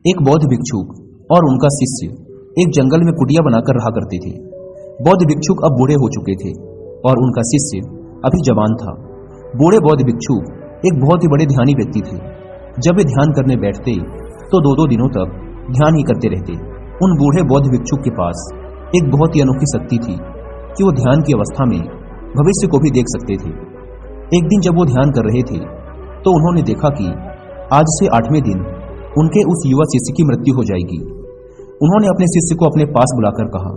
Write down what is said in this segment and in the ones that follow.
एक बौद्ध भिक्षुक और उनका शिष्य एक जंगल में कुटिया बनाकर रहा करते थे। बौद्ध भिक्षुक अब बूढ़े हो चुके थे और उनका शिष्य अभी जवान था। बूढ़े बौद्ध भिक्षुक एक बहुत ही बड़े ध्यानी व्यक्ति थे। जब वे ध्यान करने बैठते तो दो दिनों तक ध्यान ही करते रहते। उन बूढ़े बौद्ध भिक्षुक के पास एक बहुत ही अनोखी शक्ति थी कि वो ध्यान की अवस्था में भविष्य को भी देख सकते थे। एक दिन जब वो ध्यान कर रहे थे तो उन्होंने देखा कि आज से 8वें दिन उनके उस युवा शिष्य की मृत्यु हो जाएगी। उन्होंने अपने शिष्य को अपने पास बुलाकर कहा,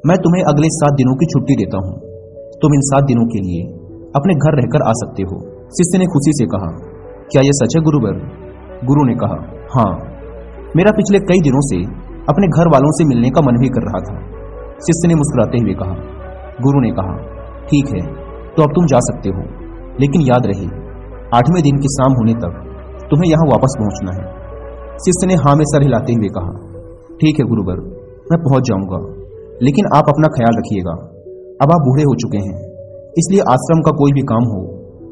मैं तुम्हें अगले 7 दिनों की छुट्टी देता हूँ। तुम इन 7 दिनों के लिए अपने घर रहकर आ सकते हो। शिष्य ने खुशी से कहा, क्या यह सच है गुरुवर? गुरु ने कहा, हाँ, मेरा पिछले कई दिनों से अपने घर वालों से मिलने का मन भी कर रहा था। शिष्य ने मुस्कुराते हुए कहा। गुरु ने कहा, ठीक है, तो अब तुम जा सकते हो, लेकिन याद रहे 8वें दिन की शाम होने तक तुम्हें यहाँ वापस पहुंचना है। शिष्य ने हाँ में सर हिलाते हुए कहा, ठीक है गुरुवर, मैं पहुंच जाऊंगा, लेकिन आप अपना ख्याल रखिएगा। अब आप बूढ़े हो चुके हैं, इसलिए आश्रम का कोई भी काम हो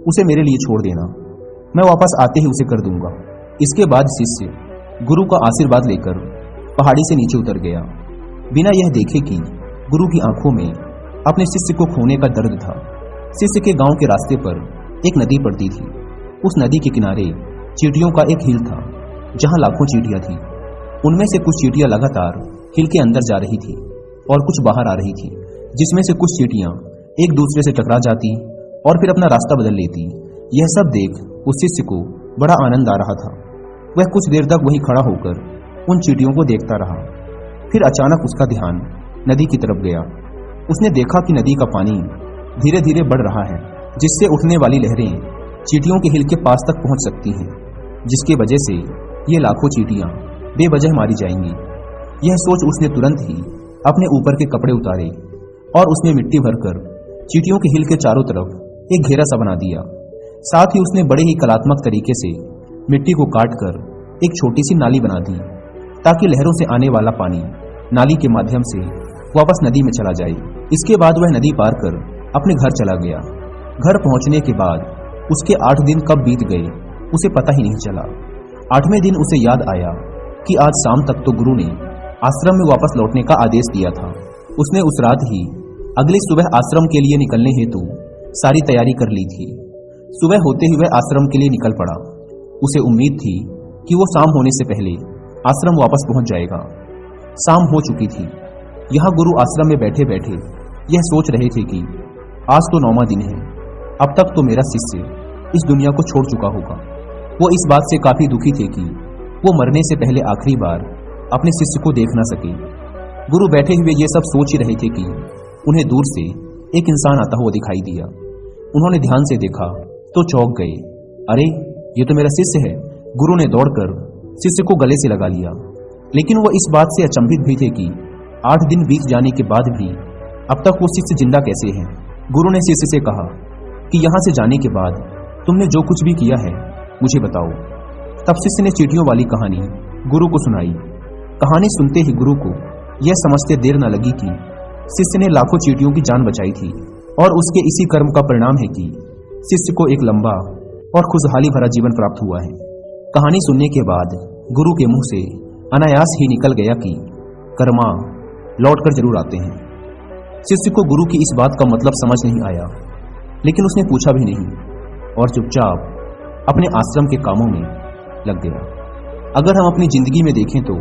उसे मेरे लिए छोड़ देना, मैं वापस आते ही उसे कर दूंगा। इसके बाद शिष्य गुरु का आशीर्वाद लेकर पहाड़ी से नीचे उतर गया, बिना यह देखे कि गुरु की आंखों में अपने शिष्य को खोने का दर्द था। शिष्य के गांव के रास्ते पर एक नदी पड़ती थी। उस नदी के किनारे चींटियों का एक हिल था, जहां लाखों चींटियां थी। उनमें से कुछ चींटियां लगातार हिल के अंदर जा रही थी और कुछ बाहर आ रही थी, जिसमें से कुछ चींटियां एक दूसरे से टकरा जाती और फिर अपना रास्ता बदल लेती। यह सब देख उस शिष्य को बड़ा आनंद आ रहा था। वह कुछ देर तक वहीं खड़ा होकर उन चींटियों को देखता रहा। फिर अचानक उसका ध्यान नदी की तरफ गया। उसने देखा कि नदी का पानी धीरे धीरे बढ़ रहा है, जिससे उठने वाली लहरें चींटियों के हिल के पास तक पहुंच सकती हैं, जिसकी वजह से ये लाखों चींटियां बेवजह मारी जाएंगी। यह सोच उसने तुरंत ही अपने ऊपर के कपड़े उतारे और उसमें मिट्टी भरकर चींटियों के हिल के चारों तरफ एक घेरा सा बना दिया। साथ ही उसने बड़े ही कलात्मक तरीके से मिट्टी को काटकर एक छोटी सी नाली बना दी, ताकि लहरों से आने वाला पानी नाली के माध्यम से वापस नदी में चला जाए। इसके बाद वह नदी पार कर अपने घर चला गया। घर पहुंचने के बाद उसके 8 दिन कब बीत गए उसे पता ही नहीं चला। 8वें दिन उसे याद आया कि आज शाम तक तो गुरु ने आश्रम में वापस लौटने का आदेश दिया था। उसने उस रात ही अगली सुबह आश्रम के लिए निकलने हेतु सारी तैयारी कर ली थी। सुबह होते ही वह आश्रम के लिए निकल पड़ा। उसे उम्मीद थी कि वो शाम होने से पहले आश्रम वापस पहुंच जाएगा। शाम हो चुकी थी। यहाँ गुरु आश्रम में बैठे बैठे यह सोच रहे थे कि आज तो 9वां दिन है, अब तक तो मेरा शिष्य इस दुनिया को छोड़ चुका होगा। वो इस बात से काफी दुखी थे कि वो मरने से पहले आखिरी बार अपने शिष्य को देख ना सके। गुरु बैठे हुए ये सब सोच ही रहे थे कि उन्हें दूर से एक इंसान आता हुआ दिखाई दिया। उन्होंने ध्यान से देखा तो चौंक गए। अरे, ये तो मेरा शिष्य है। गुरु ने दौड़कर शिष्य को गले से लगा लिया, लेकिन वो इस बात से अचंभित भी थे कि 8 दिन बीत जाने के बाद भी अब तक वो शिष्य जिंदा कैसे है। गुरु ने शिष्य से कहा कि यहाँ से जाने के बाद तुमने जो कुछ भी किया है मुझे बताओ। तब शिष्य ने चींटियों वाली कहानी गुरु को सुनाई। कहानी सुनते ही गुरु को यह समझते देर न लगी कि शिष्य ने लाखों चींटियों की जान बचाई थी और उसके इसी कर्म का परिणाम है कि शिष्य को एक लंबा और खुशहाली भरा जीवन प्राप्त हुआ है। कहानी सुनने के बाद गुरु के मुंह से अनायास ही निकल गया कि कर्मा लौट कर जरूर आते हैं। शिष्य को गुरु की इस बात का मतलब समझ नहीं आया, लेकिन उसने पूछा भी नहीं और चुपचाप अपने आश्रम के कामों में लग गया। अगर हम अपनी जिंदगी में देखें तो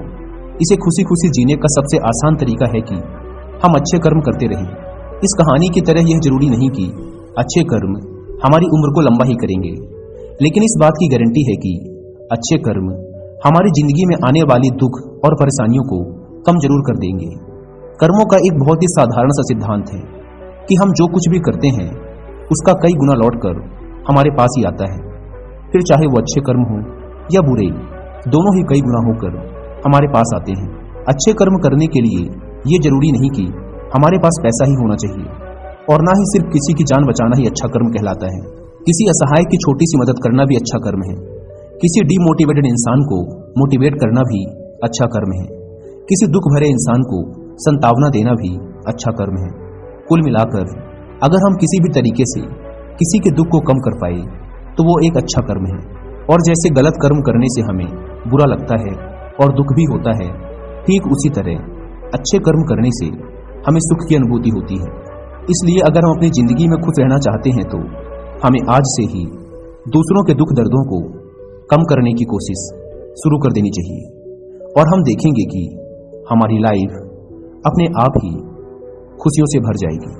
इसे खुशी खुशी जीने का सबसे आसान तरीका है कि हम अच्छे कर्म करते रहें। इस कहानी की तरह यह जरूरी नहीं कि अच्छे कर्म हमारी उम्र को लंबा ही करेंगे, लेकिन इस बात की गारंटी है कि अच्छे कर्म हमारी जिंदगी में आने वाली दुख और परेशानियों को कम जरूर कर देंगे। कर्मों का एक बहुत ही साधारण सा सिद्धांत है कि हम जो कुछ भी करते हैं उसका कई गुना लौटकर हमारे पास ही आता है। फिर चाहे वो अच्छे कर्म हो या बुरे, दोनों ही कई गुना होकर हमारे पास आते हैं। अच्छे कर्म करने के लिए ये जरूरी नहीं कि हमारे पास पैसा ही होना चाहिए, और ना ही सिर्फ किसी की जान बचाना ही अच्छा कर्म कहलाता है। किसी असहाय की छोटी सी मदद करना भी अच्छा कर्म है। किसी डीमोटिवेटेड इंसान को मोटिवेट करना भी अच्छा कर्म है। किसी दुख भरे इंसान को संतावना देना भी अच्छा कर्म है। कुल मिलाकर अगर हम किसी भी तरीके से किसी के दुख को कम कर पाए तो वो एक अच्छा कर्म है। और जैसे गलत कर्म करने से हमें बुरा लगता है, और दुख भी होता है, ठीक उसी तरह अच्छे कर्म करने से हमें सुख की अनुभूति होती है। इसलिए अगर हम अपनी जिंदगी में खुश रहना चाहते हैं तो हमें आज से ही दूसरों के दुख दर्दों को कम करने की कोशिश शुरू कर देनी चाहिए और हम देखेंगे कि हमारी लाइफ अपने आप ही खुशियों से भर जाएगी।